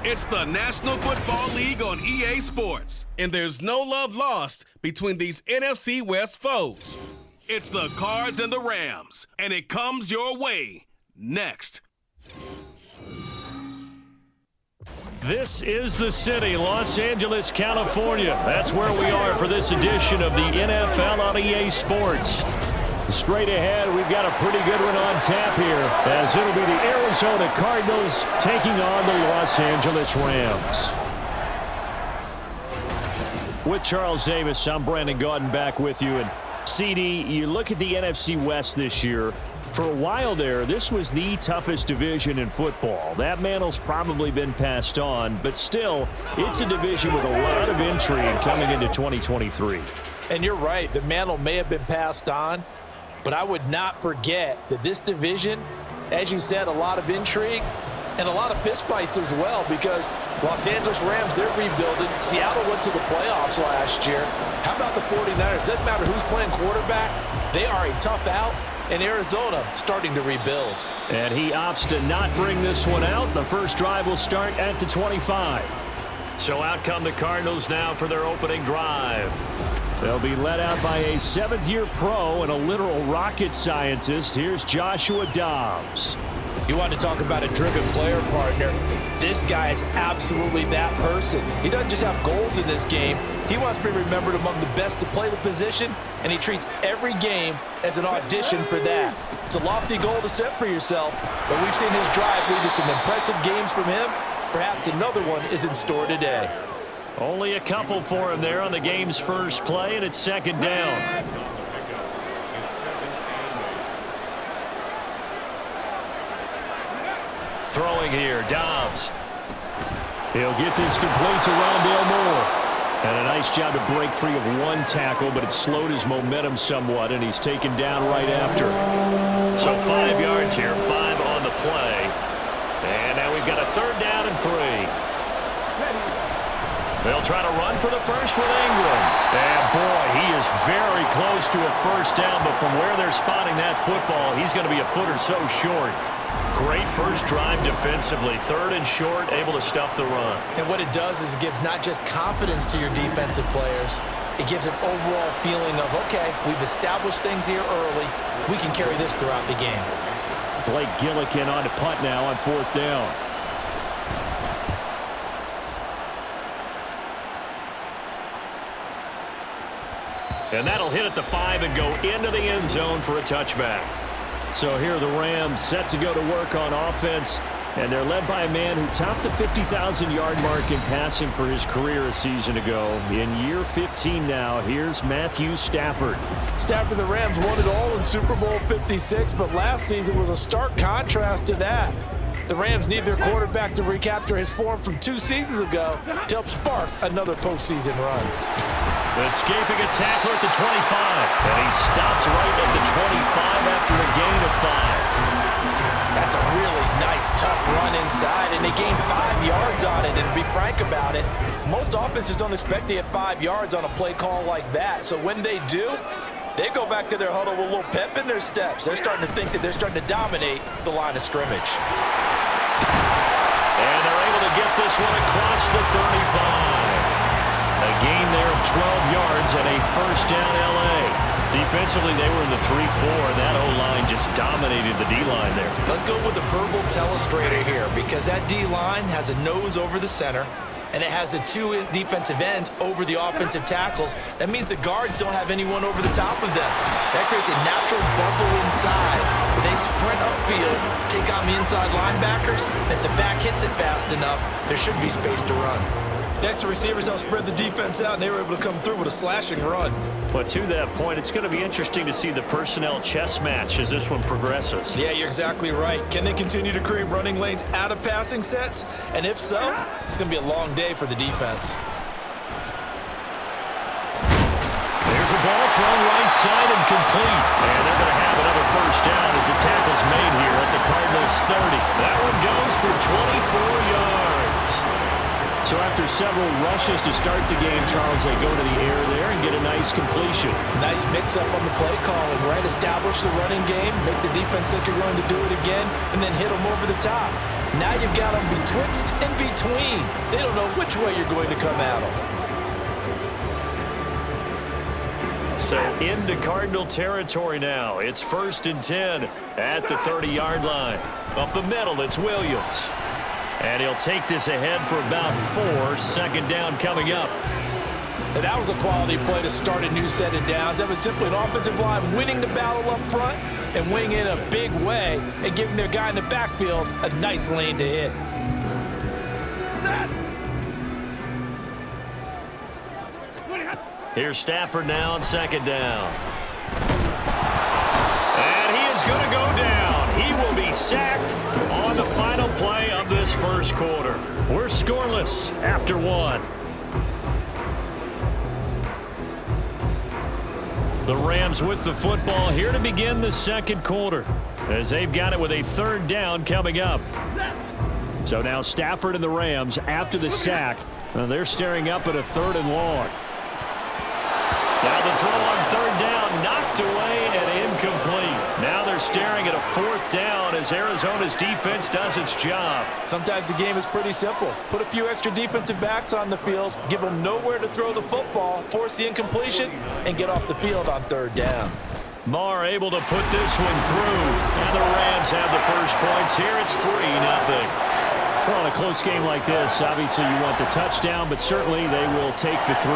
It's the National Football League on EA Sports, and there's no love lost between these NFC West foes. It's the Cards and the Rams, and it comes your way next. This is the city, Los Angeles, California. That's where we are for this edition of the NFL on EA Sports. Straight ahead, we've got a pretty good one on tap here, as it'll be the Arizona Cardinals taking on the Los Angeles Rams. With Charles Davis, I'm Brandon Gaudin back with you. And CD, you look at the NFC West this year. For a while there, this was the toughest division in football. That mantle's probably been passed on, but still, it's a division with a lot of intrigue coming into 2023. And you're right, the mantle may have been passed on, but I would not forget that this division, as you said, a lot of intrigue and a lot of fistfights as well, because Los Angeles Rams, they're rebuilding. Seattle went to the playoffs last year. How about the 49ers? Doesn't matter who's playing quarterback. They are a tough out. And Arizona starting to rebuild. And he opts to not bring this one out. The first drive will start at the 25. So out come the Cardinals now for their opening drive. They'll be led out by a 7th-year pro and a literal rocket scientist. Here's Joshua Dobbs. You want to talk about a driven player, partner. This guy is absolutely that person. He doesn't just have goals in this game. He wants to be remembered among the best to play the position, and he treats every game as an audition for that. It's a lofty goal to set for yourself, but we've seen his drive lead to some impressive games from him. Perhaps another one is in store today. Only a couple for him there on the game's first play, and it's second down. Throwing here, Dobbs. He'll get this complete to Rondale Moore. And a nice job to break free of one tackle, but it slowed his momentum somewhat, and he's taken down right after. So 5 yards here, 5 on the play. And now we've got a 3rd down and 3. They'll try to run for the first with Ingram. And boy, he is very close to a first down, but from where they're spotting that football, he's going to be a foot or so short. Great first drive defensively. 3rd and short, able to stuff the run. And what it does is it gives not just confidence to your defensive players, it gives an overall feeling of, okay, we've established things here early. We can carry this throughout the game. Blake Gillikin on to punt now on 4th down. And that'll hit at the 5 and go into the end zone for a touchback. So here the Rams set to go to work on offense, and they're led by a man who topped the 50,000-yard mark in passing for his career a season ago. In year 15 now, here's Matthew Stafford. Stafford, the Rams won it all in Super Bowl 56, but last season was a stark contrast to that. The Rams need their quarterback to recapture his form from 2 seasons ago to help spark another postseason run. Escaping a tackler at the 25, and he stopped right at the 25 after a gain of 5. That's a really nice, tough run inside, and they gained 5 yards on it. And to be frank about it, most offenses don't expect to get 5 yards on a play call like that. So when they do, they go back to their huddle with a little pep in their steps. They're starting to think that they're starting to dominate the line of scrimmage. And they're able to get this one across the 35. A gain there of 12 yards and a first down L.A. Defensively, they were in the 3-4. That O-line just dominated the D-line there. Let's go with a verbal telestrator here, because that D-line has a nose over the center, and it has the 2 defensive ends over the offensive tackles. That means the guards don't have anyone over the top of them. That creates a natural bubble inside where they sprint upfield, take on the inside linebackers, and if the back hits it fast enough, there should be space to run. The extra receivers helped spread the defense out, and they were able to come through with a slashing run. But to that point, it's going to be interesting to see the personnel chess match as this one progresses. Yeah, you're exactly right. Can they continue to create running lanes out of passing sets? And if so, it's going to be a long day for the defense. There's a ball thrown right side and complete. And they're going to have another first down as the tackle's made here at the Cardinals 30. That one goes for 24 yards. So after several rushes to start the game, Charles, they go to the air there and get a nice completion. Nice mix-up on the play calling, right? Establish the running game, make the defense think you're going to do it again, and then hit them over the top. Now you've got them betwixt and between. They don't know which way you're going to come at them. So into Cardinal territory now. It's 1st and 10 at the 30-yard line. Up the middle, it's Williams. And he'll take this ahead for about 4. Second down coming up. And that was a quality play to start a new set of downs. That was simply an offensive line winning the battle up front and winning in a big way and giving their guy in the backfield a nice lane to hit. Here's Stafford now on 2nd down. And he is going to go down. He will be sacked on the final play of this first quarter. We're scoreless after 1. The Rams with the football here to begin the second quarter as they've got it with a 3rd down coming up. So now Stafford and the Rams after the sack. They're staring up at a 3rd and long. Now the throw on 3rd down, knocked away and incomplete. Now they're staring at a 4th down as Arizona's defense does its job. Sometimes the game is pretty simple. Put a few extra defensive backs on the field, give them nowhere to throw the football, force the incompletion, and get off the field on 3rd down. Marr able to put this one through, and the Rams have the first points here. It's 3-0. Well, in a close game like this, obviously you want the touchdown, but certainly they will take the 3.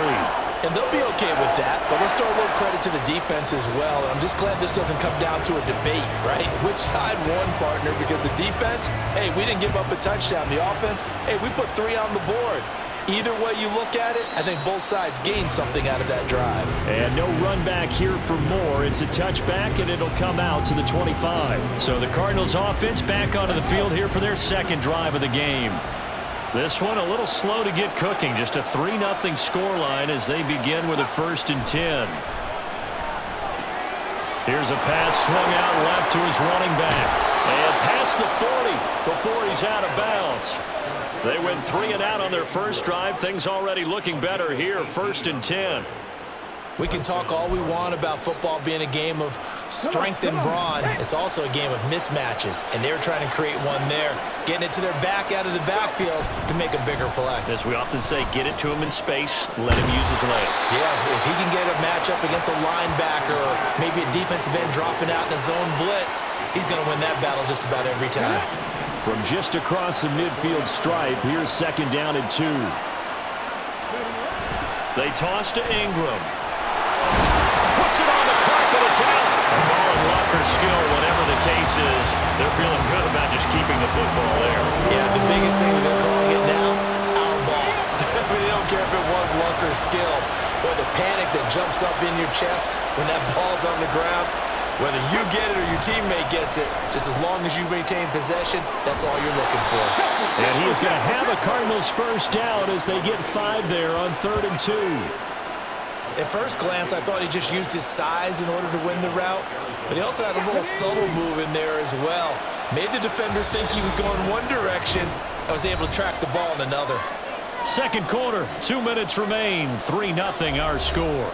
And they'll be okay with that, but let's throw a little credit to the defense as well. And I'm just glad this doesn't come down to a debate, right? Which side won, partner? Because the defense, hey, we didn't give up a touchdown. The offense, hey, we put 3 on the board. Either way you look at it, I think both sides gained something out of that drive. And no run back here for Moore. It's a touchback, and it'll come out to the 25. So the Cardinals offense back onto the field here for their second drive of the game. This one a little slow to get cooking. Just a 3-0 scoreline as they begin with a 1st and 10. Here's a pass swung out left to his running back. And past the 40 before he's out of bounds. They went 3 and out on their first drive. Things already looking better here. 1st and 10. We can talk all we want about football being a game of strength and brawn. It's also a game of mismatches, and they were trying to create one there, getting it to their back out of the backfield to make a bigger play. As we often say, get it to him in space, let him use his leg. Yeah, if he can get a matchup against a linebacker or maybe a defensive end dropping out in a zone blitz, he's going to win that battle just about every time. From just across the midfield stripe, here's 2nd down and 2. They toss to Ingram. Puts it on the carpet of talent. A call and luck or skill, whatever the case is, they're feeling good about just keeping the football there. Yeah, the biggest thing they're calling it now, our ball. I mean, they don't care if it was luck or skill. But the panic that jumps up in your chest when that ball's on the ground, whether you get it or your teammate gets it, just as long as you maintain possession, that's all you're looking for. And he is going to have a Cardinals first down as they get 5 there on 3rd and 2. At first glance, I thought he just used his size in order to win the route, but he also had a little subtle move in there as well. Made the defender think he was going one direction and was able to track the ball in another. Second quarter, 2 minutes remain, 3-0 our score.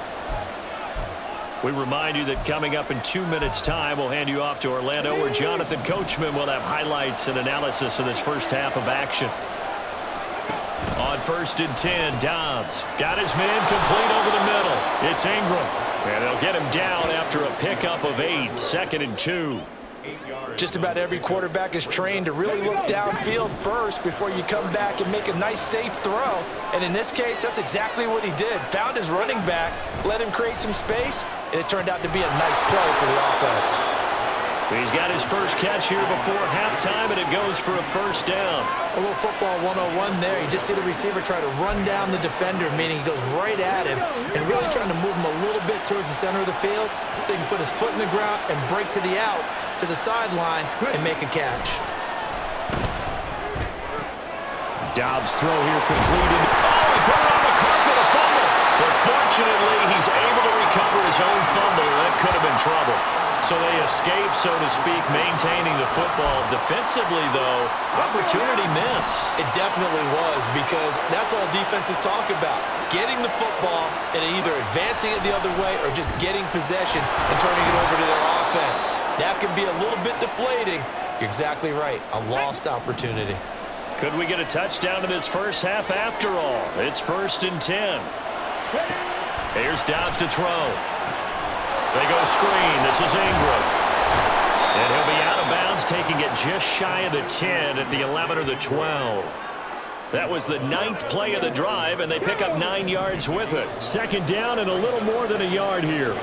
We remind you that coming up in 2 minutes' time, we'll hand you off to Orlando, where Jonathan Coachman will have highlights and analysis of this first half of action. On 1st and 10, Dobbs got his man complete over the middle. It's Ingram, and they'll get him down after a pickup of 8, 2nd and 2. Just about every quarterback is trained to really look downfield first before you come back and make a nice, safe throw. And in this case, that's exactly what he did. Found his running back, let him create some space, and it turned out to be a nice play for the offense. He's got his first catch here before halftime, and it goes for a first down. A little football 101 there. You just see the receiver try to run down the defender, meaning he goes right at him and really trying to move him a little bit towards the center of the field so he can put his foot in the ground and break to the out, to the sideline, and make a catch. Dobbs' throw here completed. Oh, he put it on the carpet, a fumble. But fortunately, he's able to recover his own fumble. That could have been trouble. So they escape, so to speak, maintaining the football. Defensively, though, opportunity miss. It definitely was, because that's all defenses talk about. Getting the football and either advancing it the other way or just getting possession and turning it over to their offense. That can be a little bit deflating You're exactly right. A lost opportunity. Could we get a touchdown in this first half after all? It's 1st and 10. Here's Dobbs to throw. They go screen. This is Ingram. And he'll be out of bounds, taking it just shy of the 10 at the 11 or the 12. That was the 9th play of the drive, and they pick up 9 yards with it. 2nd down and a little more than a yard here.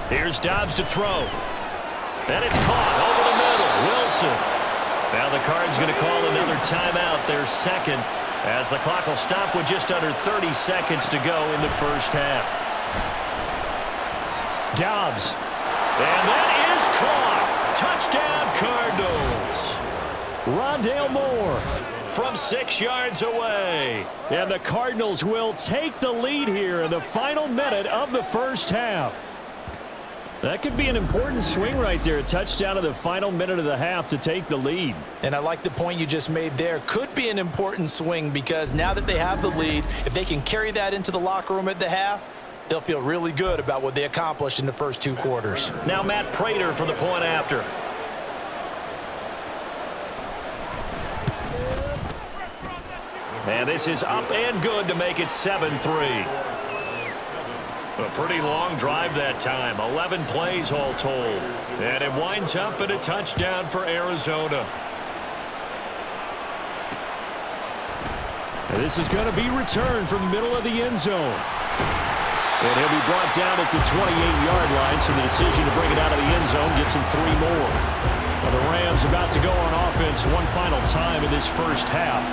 Here's Dobbs to throw. And it's caught over the middle. Wilson. Now the Cards going to call another timeout, their 2nd, as the clock will stop with just under 30 seconds to go in the first half. Dobbs. And that is caught. Touchdown, Cardinals. Rondale Moore from 6 yards away. And the Cardinals will take the lead here in the final minute of the first half. That could be an important swing right there. A touchdown in the final minute of the half to take the lead. And I like the point you just made there. Could be an important swing because now that they have the lead, if they can carry that into the locker room at the half, they'll feel really good about what they accomplished in the first 2 quarters. Now Matt Prater for the point after. And this is up and good to make it 7-3. A pretty long drive that time. 11 plays all told. And it winds up in a touchdown for Arizona. And this is going to be returned from the middle of the end zone. And he'll be brought down at the 28-yard line, so the decision to bring it out of the end zone gets him 3 more. Well, the Rams about to go on offense one final time in this first half.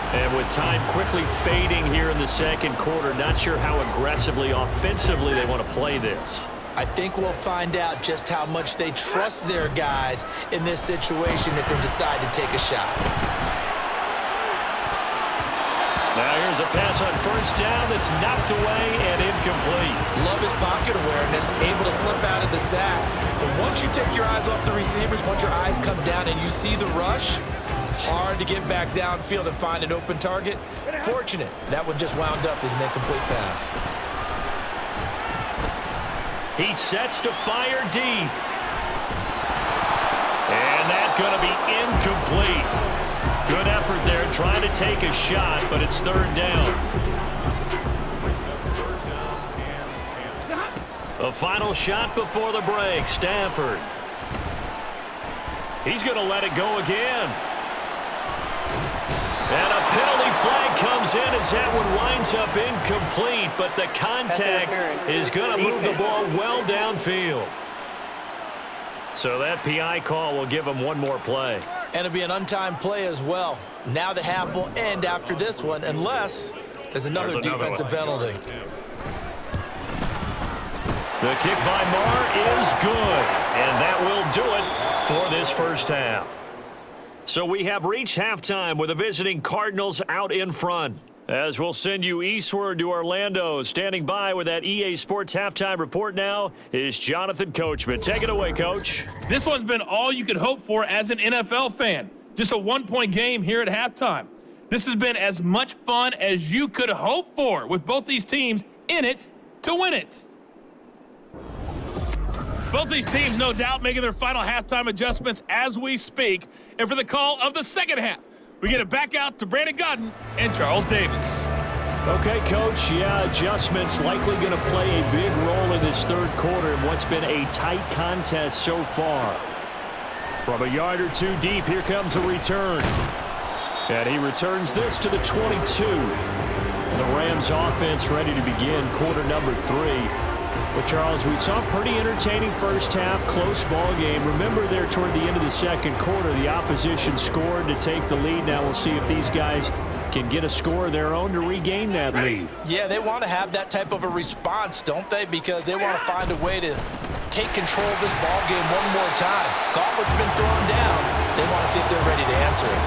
And with time quickly fading here in the 2nd quarter, not sure how aggressively, offensively they want to play this. I think we'll find out just how much they trust their guys in this situation if they decide to take a shot. Now here's a pass on 1st down that's knocked away and incomplete. Love his pocket awareness, able to slip out of the sack. But once you take your eyes off the receivers, once your eyes come down and you see the rush, hard to get back downfield and find an open target. Fortunate, that one just wound up as an incomplete pass. He sets to fire deep. And that's going to be incomplete. Good effort there trying to take a shot, but it's 3rd down. A final shot before the break. Stafford. He's going to let it go again. And a penalty flag comes in as that one winds up incomplete, but the contact is going to move the ball well downfield. So that PI call will give him one more play. And it'll be an untimed play as well. Now the half will end after this one, unless there's another defensive penalty. The kick by Marr is good, and that will do it for this first half. So we have reached halftime with the visiting Cardinals out in front. As we'll send you eastward to Orlando. Standing by with that EA Sports halftime report now is Jonathan Coachman. Take it away, Coach. This one's been all you could hope for as an NFL fan. Just a 1-point game here at halftime. This has been as much fun as you could hope for with both these teams in it to win it. Both these teams, no doubt, making their final halftime adjustments as we speak. And for the call of the second half, we get it back out to Brandon Godden and Charles Davis. Okay, Coach. Yeah, adjustments likely going to play a big role in this 3rd quarter in what's been a tight contest so far. From a yard or 2 deep, here comes a return. And he returns this to the 22. The Rams offense ready to begin quarter number 3. Well, Charles, we saw a pretty entertaining first half, close ball game. Remember there toward the end of the 2nd quarter, the opposition scored to take the lead. Now we'll see if these guys can get a score of their own to regain that lead. Yeah, they want to have that type of a response, don't they? Because they want to find a way to take control of this ball game one more time. Gauntlet's been thrown down. They want to see if they're ready to answer it.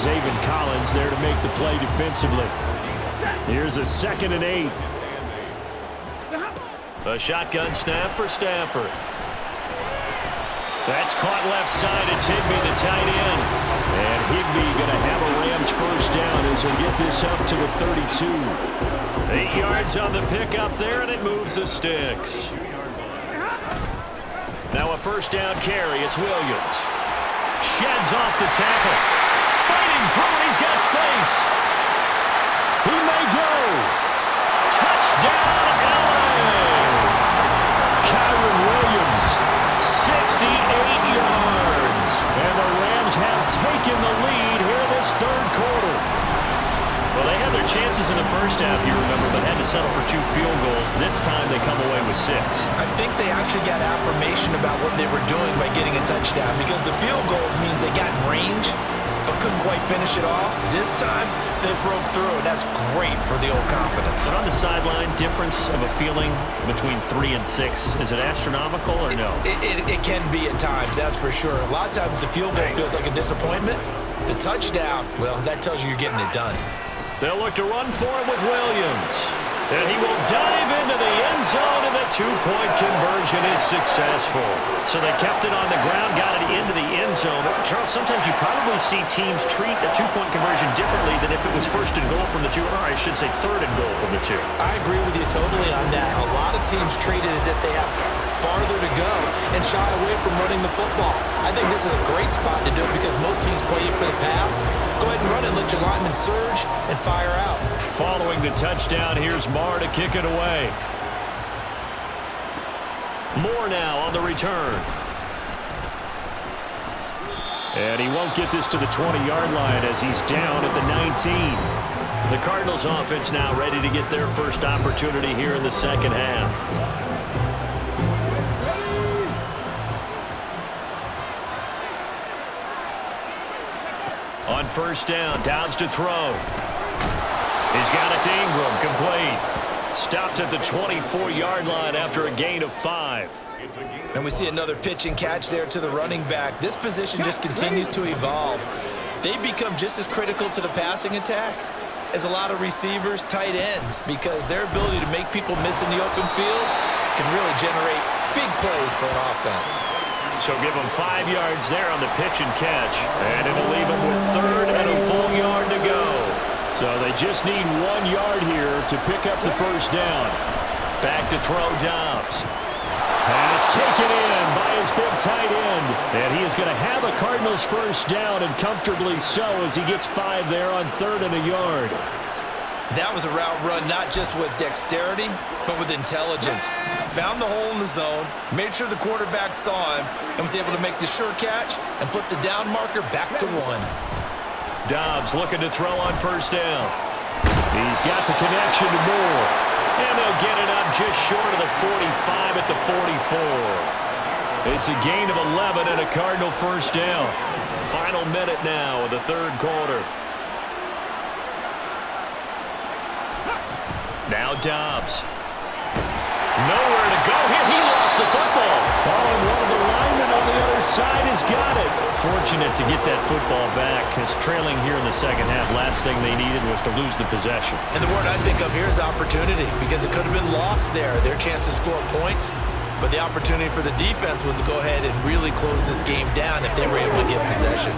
Zaven Collins there to make the play defensively. Here's a 2nd and 8. A shotgun snap for Stafford. That's caught left side. It's Higbee, the tight end. And Higbee going to have a Rams first down as they get this up to the 32. 8 yards on the pickup there, and it moves the sticks. first down carry. It's Williams. Sheds off the tackle. Fighting through, and he's got space. He may go. Touchdown, LA. Kyron Williams, 68 yards. And the Rams have taken the lead here in this third quarter. Well, they had their chances in the first half, you remember, but had to settle for 2 field goals. This time they come away with 6. I think they actually got affirmation about what they were doing by getting a touchdown, because the field goals means they got in range but couldn't quite finish it off. This time they broke through, and that's great for the old confidence. But on the sideline, difference of a feeling between 3 and 6, is it astronomical or no? It can be at times, that's for sure. A lot of times the field goal feels like a disappointment. The touchdown, well, that tells you you're getting it done. They'll look to run for it with Williams. And he will dive into the end zone, and the 2-point conversion is successful. So they kept it on the ground, got it into the end zone. Charles, sometimes you probably see teams treat a 2-point conversion differently than if it was first and goal from the 2, or I should say third and goal from the 2. I agree with you totally on that. A lot of teams treat it as if they have farther to go and shy away from running the football. I think this is a great spot to do it because most teams play you for the pass. Go ahead and run it, let your linemen surge, and fire out. Following the touchdown, here's Marr to kick it away. Moore now on the return. And he won't get this to the 20-yard line as he's down at the 19. The Cardinals offense now ready to get their first opportunity here in the second half. On first down, Dobbs to throw. He's got it to Ingram, complete. Stopped at the 24-yard line after a gain of 5. And we see another pitch and catch there to the running back. This position just continues to evolve. They become just as critical to the passing attack as a lot of receivers, tight ends, because their ability to make people miss in the open field can really generate big plays for an offense. So give them 5 yards there on the pitch and catch. And it'll leave them with third and a full yard to go. So they just need 1 yard here to pick up the first down. Back to throw Dobbs. Pass taken in by his big tight end. And he is going to have a Cardinals first down, and comfortably so, as he gets 5 there on third and a yard. That was a route run not just with dexterity, but with intelligence. Found the hole in the zone, made sure the quarterback saw him, and was able to make the sure catch and flip the down marker back to 1. Dobbs looking to throw on first down. He's got the connection to Moore. And they'll get it up just short of the 45 at the 44. It's a gain of 11 and a Cardinal first down. Final minute now of the third quarter. Now Dobbs. Nowhere to go here. He lost the football. Oh, and one of the linemen on the other side has got it. Fortunate to get that football back. As trailing here in the second half, last thing they needed was to lose the possession. And the word I think of here is opportunity, because it could have been lost there, their chance to score points. But the opportunity for the defense was to go ahead and really close this game down if they were able to get possession.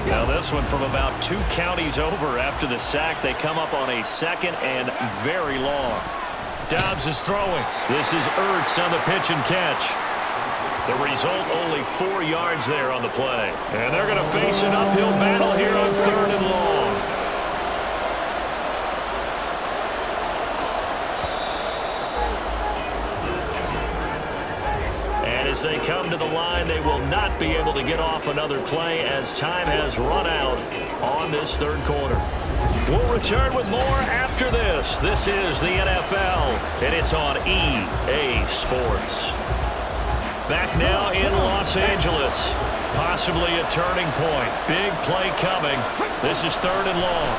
Now this one from about 2 counties over after the sack. They come up on a second and very long. Dobbs is throwing. This is Ertz on the pitch and catch. The result, only 4 yards there on the play. And they're going to face an uphill battle here on third and long. And as they come to the line, they will not be able to get off another play as time has run out on this third quarter. We'll return with more after this. This is the NFL, and it's on EA Sports. Back now in Los Angeles. Possibly a turning point. Big play coming. This is third and long.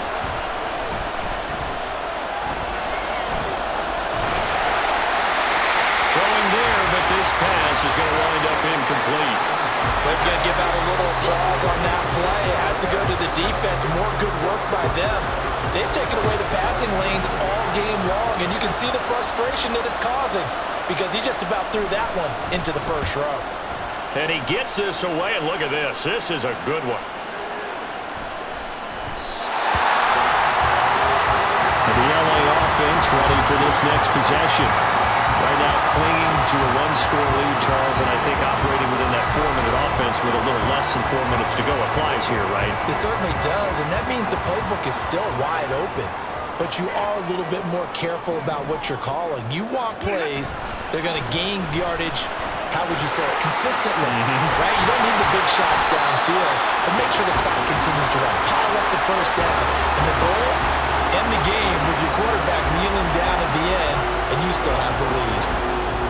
Throwing there, but this pass is going to wind up incomplete. We're going to give out a little applause on that play. It has to go to the defense. More good work by them. They've taken away the passing lanes all game long, and you can see the frustration that it's causing because he just about threw that one into the first row. And he gets this away, and look at this. This is a good one. The LA offense ready for this next possession. Right now, clinging to a one-score lead, Charles, and I think operating within that 4-minute offense with a little less than 4 minutes to go applies here, right? It certainly does, and that means the playbook is still wide open. But you are a little bit more careful about what you're calling. You want plays that are going to gain yardage, how would you say it, consistently, right? You don't need the big shots downfield, but make sure the clock continues to run. Pile up the first down. And the goal, end the game with your quarterback kneeling down at the end, and you still have the lead.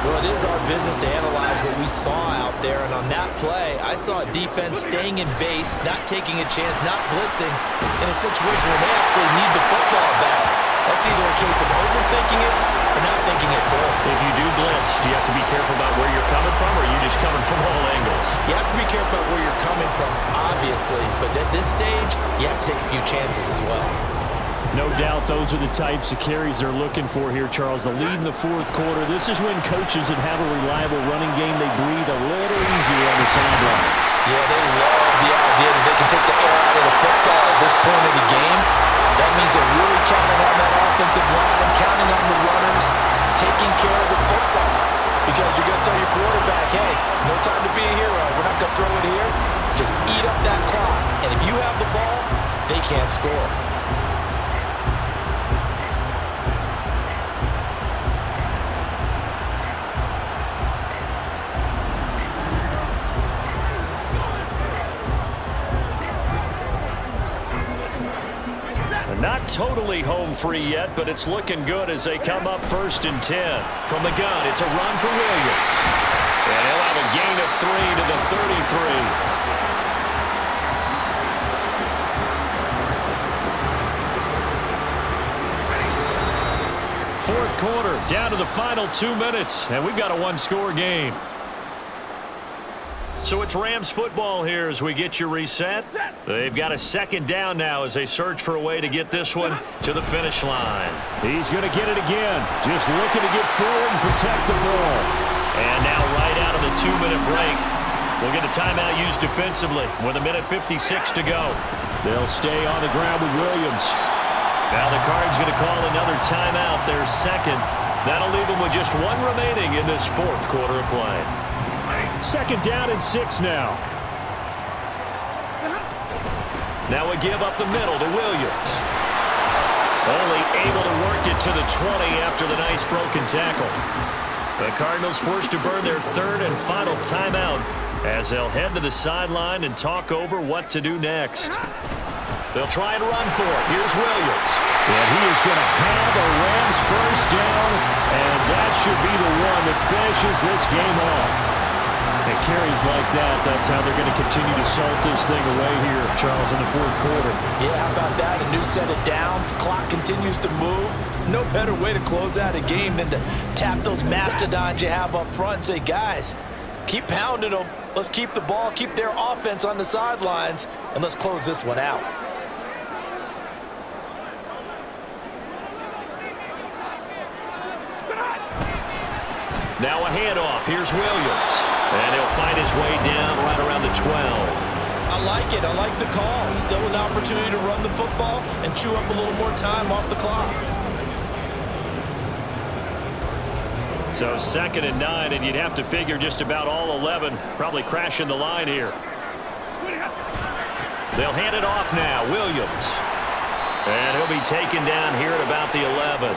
Well, it is our business to analyze what we saw out there, and on that play, I saw a defense staying in base, not taking a chance, not blitzing, in a situation where they absolutely need the football back. That's either a case of overthinking it or not thinking it through. If you do blitz, do you have to be careful about where you're coming from, or are you just coming from all angles? You have to be careful about where you're coming from, obviously, but at this stage, you have to take a few chances as well. No doubt those are the types of carries they're looking for here, Charles. The lead in the fourth quarter. This is when coaches that have a reliable running game, they breathe a little easier on the sideline. Yeah, they love the idea that they can take the air out of the football at this point of the game. That means they're really counting on that offensive line, counting on the runners, taking care of the football. Because you're going to tell your quarterback, hey, no time to be a hero. We're not going to throw it here. Just eat up that clock. And if you have the ball, they can't score. Not totally home free yet, but it's looking good as they come up 1st and 10. From the gun, it's a run for Williams. And he'll have a gain of 3 to the 33. Fourth quarter, down to the final 2 minutes, and we've got a one-score game. So it's Rams football here as we get you reset. They've got a second down now as they search for a way to get this one to the finish line. He's going to get it again. Just looking to get forward and protect the ball. And now right out of the 2-minute break, we'll get a timeout used defensively with 1:56 to go. They'll stay on the ground with Williams. Now the Cards going to call another timeout, their second. That'll leave them with just one remaining in this fourth quarter of play. Second down and 6 now. Now we give up the middle to Williams. Only able to work it to the 20 after the nice broken tackle. The Cardinals forced to burn their third and final timeout as they'll head to the sideline and talk over what to do next. They'll try and run for it. Here's Williams. And he is going to have the Rams first down, and that should be the one that finishes this game off. And carries like that, that's how they're going to continue to salt this thing away here, Charles, in the fourth quarter. Yeah, how about that? A new set of downs. Clock continues to move. No better way to close out a game than to tap those mastodons you have up front and say, guys, keep pounding them. Let's keep the ball, keep their offense on the sidelines, and let's close this one out. Now a handoff. Here's Williams. And he'll find his way down right around the 12. I like it. I like the call. Still an opportunity to run the football and chew up a little more time off the clock. So 2nd and 9, and you'd have to figure just about all 11 probably crashing the line here. They'll hand it off now. Williams. And he'll be taken down here at about the 11.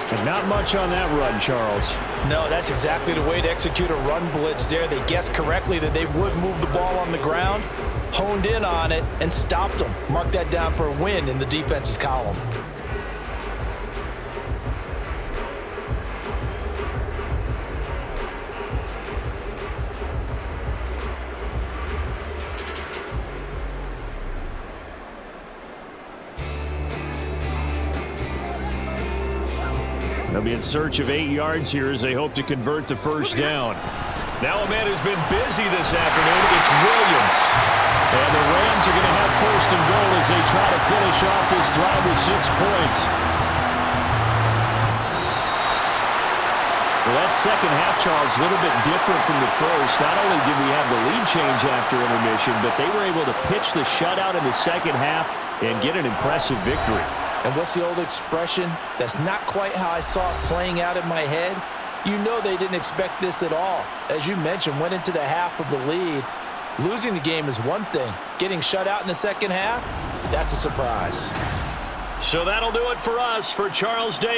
And not much on that run, Charles. No, that's exactly the way to execute a run blitz there. They guessed correctly that they would move the ball on the ground, honed in on it, and stopped them. Mark that down for a win in the defense's column. They'll be in search of 8 yards here as they hope to convert the first down. Now a man who's been busy this afternoon, it's Williams. And the Rams are going to have 1st and goal as they try to finish off this drive with 6 points. Well, that second half, Charles, a little bit different from the first. Not only did we have the lead change after intermission, but they were able to pitch the shutout in the second half and get an impressive victory. And what's the old expression? That's not quite how I saw it playing out in my head. You know they didn't expect this at all. As you mentioned, went into the half with the lead. Losing the game is one thing. Getting shut out in the second half, that's a surprise. So that'll do it for us. For Charles Davis.